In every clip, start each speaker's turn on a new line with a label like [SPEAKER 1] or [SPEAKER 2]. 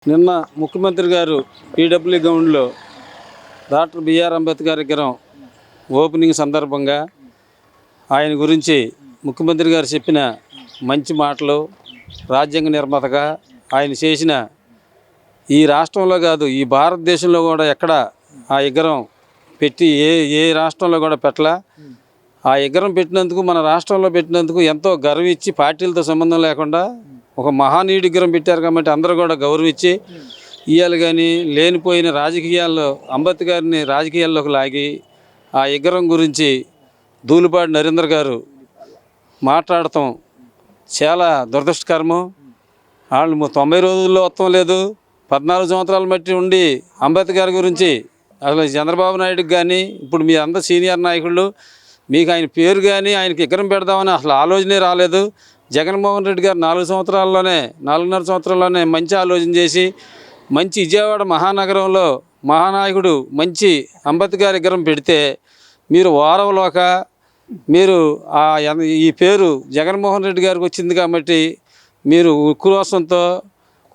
[SPEAKER 1] నిన్న ముఖ్యమంత్రి గారు పీడబ్ల్యూ గ్రౌండ్లో డాక్టర్ బిఆర్ అంబేద్కర్ విగ్రహం ఓపెనింగ్ సందర్భంగా ఆయన గురించి ముఖ్యమంత్రి గారు చెప్పిన మంచి మాటలు, రాజ్యాంగ నిర్మాతగా ఆయన చేసిన ఈ రాష్ట్రంలో కాదు ఈ భారతదేశంలో కూడా ఎక్కడ ఆ విగ్రహం పెట్టి ఏ రాష్ట్రంలో కూడా పెట్టలా. ఆ విగ్రహం పెట్టినందుకు, మన రాష్ట్రంలో పెట్టినందుకు ఎంతో గర్వించి పార్టీలతో సంబంధం లేకుండా ఒక మహానీయుడి విగ్రహం పెట్టారు కాబట్టి అందరూ కూడా గౌరవించి ఇవాళ కానీ లేనిపోయిన రాజకీయాల్లో అంబేద్కర్ని రాజకీయాల్లోకి లాగి ఆ విగ్రహం గురించి ధూళిపాటి నరేంద్ర గారు మాట్లాడటం చాలా దురదృష్టకరము. వాళ్ళు 90 రోజుల్లో వస్తాం లేదు, 14 సంవత్సరాల మట్టి ఉండి అంబేద్కర్ గురించి అసలు చంద్రబాబు నాయుడుకి కానీ ఇప్పుడు మీ అందరు సీనియర్ నాయకులు మీకు ఆయన పేరు కానీ ఆయనకి విగ్రహం పెడదామని అసలు ఆలోచనే రాలేదు. జగన్మోహన్ రెడ్డి గారు 4.5 సంవత్సరాల్లోనే మంచి ఆలోచన చేసి మంచి విజయవాడ మహానగరంలో మహానాయకుడు మంచి అంబేద్కర్ విగ్రహం పెడితే మీరు వారవలోక మీరు ఈ పేరు జగన్మోహన్ రెడ్డి గారికి వచ్చింది కాబట్టి మీరు ఉక్రోషంతో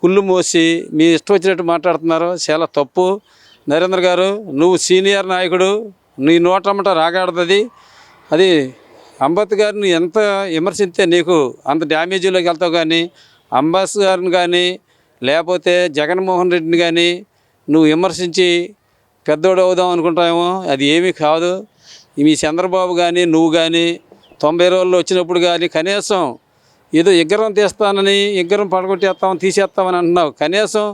[SPEAKER 1] కుళ్ళు మోసి మీ ఇష్టం వచ్చినట్టు మాట్లాడుతున్నారు. చాలా తప్పు. నరేంద్ర గారు, నువ్వు సీనియర్ నాయకుడు, నీ నోటమ్మట రాగాడుతుంది. అది అంబేద్కర్ని ఎంత విమర్శిస్తే నీకు అంత డ్యామేజీలోకి వెళ్తావు. కానీ అంబేద్కర్ని కానీ లేకపోతే జగన్మోహన్ రెడ్డిని కానీ నువ్వు విమర్శించి పెద్దోడు అవుదాం అనుకుంటావేమో, అది ఏమీ కాదు. మీ చంద్రబాబు కానీ నువ్వు కానీ 90 రోజుల్లో వచ్చినప్పుడు కానీ కనీసం ఏదో విగ్రహం తీస్తానని విగ్రహం పడగొట్టేస్తామని తీసేస్తామని అంటున్నావు. కనీసం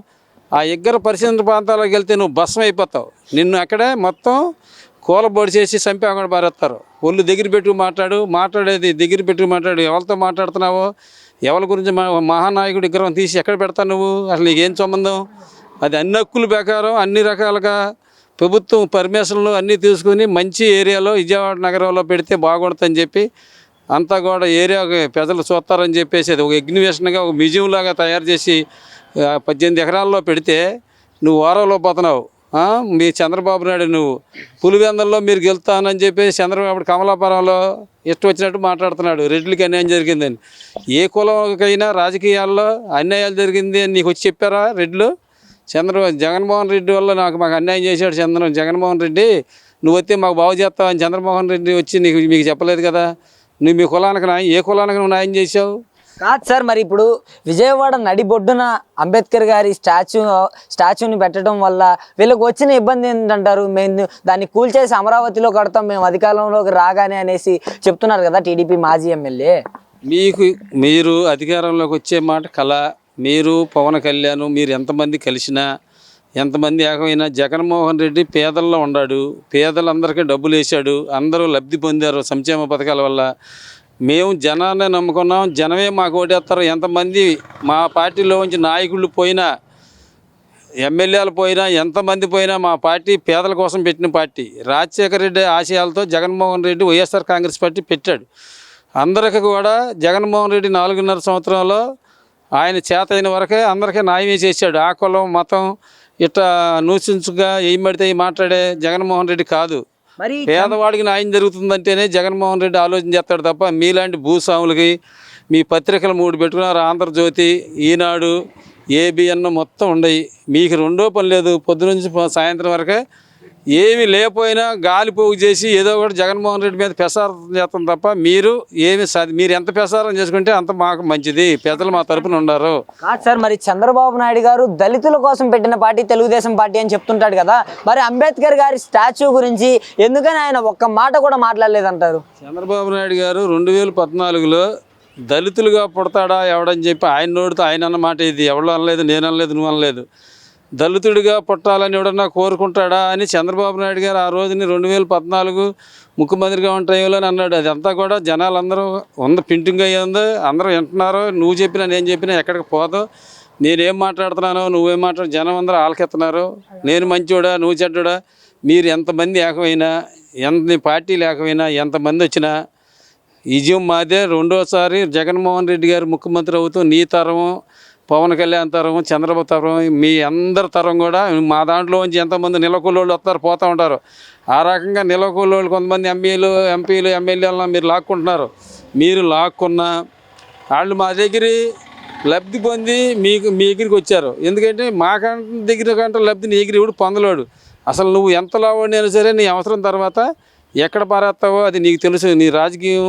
[SPEAKER 1] ఆ విగ్రహ పరిశీలన ప్రాంతాలకు వెళ్తే నువ్వు భస్మం అయిపోతావు. నిన్ను అక్కడే మొత్తం కూలబొడి చేసి చంపేకుండా పారేస్తారు. ఒళ్ళు దగ్గర పెట్టుకు మాట్లాడేది దగ్గర పెట్టుకు మాట్లాడు. ఎవరితో మాట్లాడుతున్నావో, ఎవరి గురించి మహానాయకుడు విగ్రహం తీసి ఎక్కడ పెడతావు నువ్వు? అసలు నీకేం సంబంధం? అది అన్ని హక్కులు ప్రకారం అన్ని రకాలుగా ప్రభుత్వం పర్మిషన్లు అన్నీ తీసుకుని మంచి ఏరియాలో విజయవాడ నగరంలో పెడితే బాగుంటుందని చెప్పి అంతా కూడా ఏరియాకి ప్రజలు చూస్తారని చెప్పేసి అది ఒక ఎగ్జిబిషన్గా ఒక మ్యూజియం లాగా తయారు చేసి 18 ఎకరాల్లో పెడితే నువ్వు వారంలో పోతున్నావు. మీ చంద్రబాబు నాయుడు నువ్వు పులివెందల్లో మీరు గెలుస్తానని చెప్పేసి చంద్రబాబు కమలాపురంలో ఇష్టం వచ్చినట్టు మాట్లాడుతున్నాడు. రెడ్లకి అన్యాయం జరిగిందని. ఏ కులంకైనా రాజకీయాల్లో అన్యాయాలు జరిగింది అని నీకు వచ్చి చెప్పారా రెడ్లు? జగన్మోహన్ రెడ్డి వల్ల మాకు అన్యాయం చేశాడు జగన్మోహన్ రెడ్డి, నువ్వు వస్తే మాకు బాగు చేస్తావని చంద్రమోహన్ రెడ్డి వచ్చి మీకు చెప్పలేదు కదా. నువ్వు మీ కులానికి ఏ కులానికి నువ్వు న్యాయం చేసావు?
[SPEAKER 2] కాదు సార్, మరి ఇప్పుడు విజయవాడ నడిబొడ్డున అంబేద్కర్ గారి స్టాచ్యూని పెట్టడం వల్ల వీళ్ళకి వచ్చిన ఇబ్బంది ఏంటంటారు? మేము దాన్ని కూల్చేసి అమరావతిలో కడతాం మేము అధికారంలోకి రాగానే అనేసి చెప్తున్నారు కదా టీడీపీ మాజీ ఎమ్మెల్యే.
[SPEAKER 1] మీరు అధికారంలోకి వచ్చే మాట కళ. మీరు పవన్ కళ్యాణ్ మీరు ఎంతమంది కలిసినా ఎంతమంది ఏకమైనా జగన్మోహన్ రెడ్డి పేదల్లో ఉన్నాడు. పేదలందరికీ డబ్బులు వేశాడు, అందరూ లబ్ధి పొందారు సంక్షేమ పథకాల వల్ల. మేము జనాన్ని నమ్ముకున్నాం, జనమే మాకు ఓటేస్తారు. ఎంతమంది మా పార్టీలో నుంచి నాయకులు పోయినా, ఎమ్మెల్యేలు పోయినా, ఎంతమంది పోయినా మా పార్టీ పేదల కోసం పెట్టిన పార్టీ. రాజశేఖర రెడ్డి ఆశయాలతో జగన్మోహన్ రెడ్డి వైఎస్ఆర్ కాంగ్రెస్ పార్టీ పెట్టాడు. అందరికీ కూడా జగన్మోహన్ రెడ్డి 4.5 సంవత్సరంలో ఆయన చేత అయిన వరకే అందరికీ న్యాయం చేశాడు. ఆ కులం మతం ఇట్లా నూచించుగా ఏం పడితే మాట్లాడే జగన్మోహన్ రెడ్డి కాదు. పేదవాడికి న్యాయం జరుగుతుందంటేనే జగన్మోహన్ రెడ్డి ఆలోచన చేస్తాడు తప్ప మీలాంటి భూస్వాములకి మీ పత్రికలు 3 పెట్టుకున్నారు. ఆంధ్రజ్యోతి, ఈనాడు, ఏబిఎన్ మొత్తం ఉండయి. మీకు రెండో పని లేదు. పొద్దునుంచి సాయంత్రం వరకే ఏమి లేకపోయినా గాలి పోగు చేసి ఏదో ఒకటి జగన్మోహన్ రెడ్డి మీద ప్రసారం చేస్తాం తప్ప మీరు ఎంత ప్రసారం చేసుకుంటే అంత మాకు మంచిది. ప్రజలు మా తరపున ఉన్నారు.
[SPEAKER 2] కాదు సార్, మరి చంద్రబాబు నాయుడు గారు దళితుల కోసం పెట్టిన పార్టీ తెలుగుదేశం పార్టీ అని చెప్తుంటాడు కదా. మరి అంబేద్కర్ గారి స్టాచ్యూ గురించి ఎందుకని ఆయన ఒక్క మాట కూడా మాట్లాడలేదంటారు?
[SPEAKER 1] చంద్రబాబు నాయుడు గారు 2014లో దళితులుగా పుడతాడా ఎవడని చెప్పి ఆయన నోటితో ఆయన అన్నమాట ఇది. ఎవడో అనలేదు, నేను అనలేదు, నువ్వు అనలేదు. దళితుడిగా పుట్టాలని ఎవడన్నా కోరుకుంటాడా అని చంద్రబాబు నాయుడు గారు ఆ రోజుని 2014 ముఖ్యమంత్రిగా ఉంటాయో అని అన్నాడు. అదంతా కూడా జనాలందరూ పింటింగ్ అయ్యిందో అందరూ వింటున్నారు. నువ్వు చెప్పినా నేను చెప్పినా ఎక్కడికి పోదు. నేనేం మాట్లాడుతున్నానో నువ్వేం జనం అందరూ ఆలకెత్తున్నారు. నేను మంచోడా నువ్వు చెడ్డోడా, మీరు ఎంతమంది ఏకమైనా, ఎంత పార్టీలు ఏకమైనా, ఎంతమంది వచ్చినా విజయం మాదే. రెండోసారి జగన్మోహన్ రెడ్డి గారు ముఖ్యమంత్రి అవుతూ నీ తరము, పవన్ కళ్యాణ్ తరం, చంద్రబాబు తరం, మీ అందరి తరం కూడా మా దాంట్లోంచి ఎంతమంది నిలకూలోళ్ళు వస్తారు పోతూ ఉంటారు. ఆ రకంగా నిలకూలోళ్ళు కొంతమంది ఎంపీలు ఎమ్మెల్యేలను మీరు లాక్కుంటున్నారు. మీరు లాక్కున్నా వాళ్ళు మా దగ్గర లబ్ధి పొంది మీ దగ్గరికి వచ్చారు. ఎందుకంటే మా దగ్గర కంటే లబ్ధి నీ దగ్గర ఎవడు పొందలేడు. అసలు నువ్వు ఎంత లావడినైనా సరే నీ అవసరం తర్వాత ఎక్కడ పారేస్తావో అది నీకు తెలుసు. నీ రాజకీయం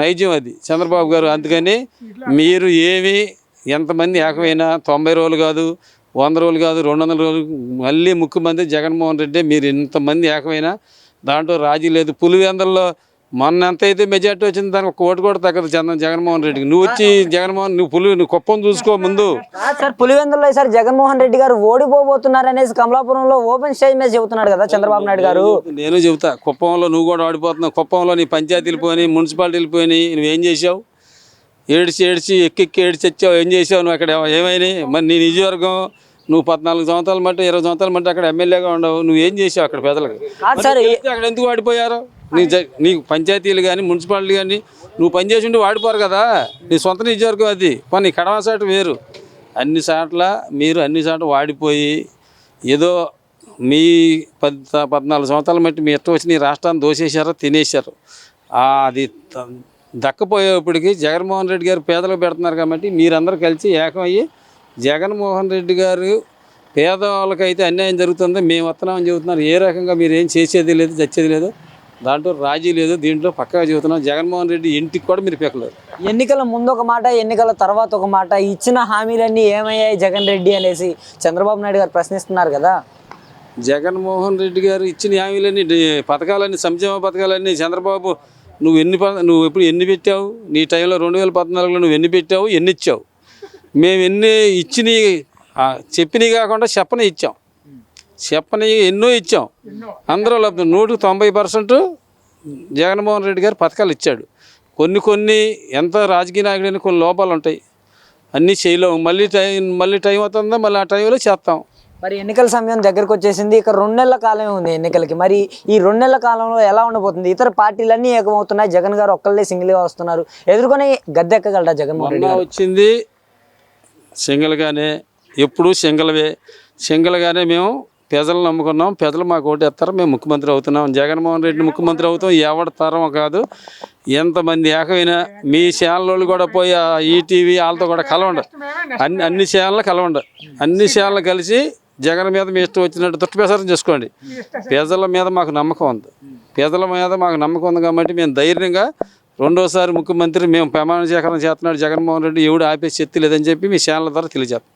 [SPEAKER 1] నైజం అది చంద్రబాబు గారు. అందుకని మీరు ఏమి ఎంతమంది ఏకమైనా 90 రోజులు కాదు, 100 రోజులు కాదు, 200 రోజులు మళ్ళీ ముఖ్యమంత్రి జగన్మోహన్ రెడ్డి. మీరు ఇంతమంది ఏకమైనా దాంట్లో రాజీ లేదు. పులివెందుల్లో మొన్న ఎంత అయితే మెజార్టీ వచ్చింది దానికి ఒక ఓటు కూడా తగ్గదు జగన్మోహన్ రెడ్డికి. నువ్వు వచ్చి నువ్వు కుప్పం చూసుకో ముందు.
[SPEAKER 2] సార్ పులివెందుల్లో ఈసారి జగన్మోహన్ రెడ్డి గారు ఓడిపోబోతున్నారు అనేసి కమలాపురంలో ఓపెన్ స్టేజ్ మీద చెబుతున్నాడు కదా చంద్రబాబు నాయుడు గారు.
[SPEAKER 1] నేను చెబుతా, కుప్పంలో నువ్వు కూడా ఓడిపోతున్నావు. కుప్పంలో నీ పంచాయతీలు పోయి, మున్సిపాలిటీలు పోయి, నువ్వేం చేసావు? ఏడ్చి ఎక్కి ఏడ్చి వచ్చావు. ఏం చేసావు నువ్వు? అక్కడ ఏమైనాయి? మరి నీ నియోజకవర్గం నువ్వు 14 సంవత్సరాల మట్టి 20 సంవత్సరాల మట్టి అక్కడ ఎమ్మెల్యేగా ఉండవు. నువ్వేం చేసావు అక్కడ ప్రజలకు? అక్కడ ఎందుకు వాడిపోయారు? నీకు పంచాయతీలు కానీ మున్సిపాలిటీ కానీ నువ్వు పనిచేసి ఉంటే వాడిపోరు కదా. నీ సొంత నియోజకవర్గం అది. కొన్ని కడవ సాటు వేరు. అన్ని సార్లు వాడిపోయి ఏదో మీ 14 సంవత్సరాల మట్టి మీ ఇష్టం వచ్చి నీ రాష్ట్రాన్ని దోసేశారు, తినేశారు. అది దక్కపోయేప్పటికి జగన్మోహన్ రెడ్డి గారు పేదలకు పెడుతున్నారు కాబట్టి మీరందరూ కలిసి ఏకమయ్యి జగన్మోహన్ రెడ్డి గారు పేదవాళ్ళకైతే అన్యాయం జరుగుతుందో మేము వస్తున్నామని చెబుతున్నారు. ఏ రకంగా మీరు ఏం చేసేది లేదు, చచ్చేది లేదు, దాంట్లో రాజీ లేదు. దీంట్లో పక్కా చెబుతున్నాం, జగన్మోహన్ రెడ్డి ఇంటికి కూడా మీరు పెక్కలేరు.
[SPEAKER 2] ఎన్నికల ముందు ఒక మాట, ఎన్నికల తర్వాత ఒక మాట, ఇచ్చిన హామీలన్నీ ఏమయ్యాయి జగన్ రెడ్డి అనేసి చంద్రబాబు నాయుడు గారు ప్రశ్నిస్తున్నారు కదా.
[SPEAKER 1] జగన్మోహన్ రెడ్డి గారు ఇచ్చిన హామీలన్నీ, పథకాలన్నీ, సంక్షేమ పథకాలన్నీ చంద్రబాబు నువ్వు ఎప్పుడు ఎన్ని పెట్టావు? నీ టైంలో 2014లో నువ్వు ఎన్ని పెట్టావు, ఎన్ని ఇచ్చావు? మేము ఎన్ని ఇచ్చినవి చెప్పినవి కాకుండా చెప్పని ఇచ్చాం. ఎన్నో ఇచ్చాం. అందరూ లబ్ధి 190% జగన్మోహన్ రెడ్డి గారు పథకాలు ఇచ్చాడు. కొన్ని ఎంత రాజకీయ నాయకుడైనా కొన్ని లోపాలు ఉంటాయి, అన్నీ చేయలేము. మళ్ళీ టైం అవుతుందా, మళ్ళీ ఆ టైంలో చేస్తాం.
[SPEAKER 2] మరి ఎన్నికల సమయం దగ్గరకు వచ్చేసింది. ఇక 2 నెలల కాలమే ఉంది ఎన్నికలకి. మరి ఈ 2 నెలల కాలంలో ఎలా ఉండబోతుంది? ఇతర పార్టీలన్నీ ఏకమవుతున్నాయి, జగన్ గారు ఒక్కళ్ళే సింగిల్గా వస్తున్నారు. ఎదుర్కొని గద్దెక్కగలరా జగన్మోహన్ రెడ్డి గారు?
[SPEAKER 1] వచ్చింది సింగిల్గానే, ఎప్పుడు సింగిల్గానే మేము ప్రజలు నమ్ముకున్నాం. ప్రజలు మాకు ఓటేస్తారు, మేము ముఖ్యమంత్రి అవుతున్నాం. జగన్మోహన్ రెడ్డి ముఖ్యమంత్రి అవుతాం. ఎవరి తరం కాదు. ఎంతమంది ఏకమైనా మీ ఛానళ్ళు కూడా పోయి ఈటీవీ వాళ్ళతో కూడా కలవండి. అన్ని ఛానళ్ళు కలవండి. అన్ని ఛానళ్ళు కలిసి జగన్ మీద మీ ఇష్టం వచ్చినట్టు దుష్ప్రచారం చేసుకోండి. ప్రజల మీద మాకు నమ్మకం ఉంది కాబట్టి మేము ధైర్యంగా రెండోసారి ముఖ్యమంత్రి మేము ప్రమాణ స్వీకారం చేస్తున్నాడు జగన్మోహన్ రెడ్డి, ఎవడు ఆపేసి చెత్తి లేదని చెప్పి మీ ఛానల్ ద్వారా తెలియజేస్తాం.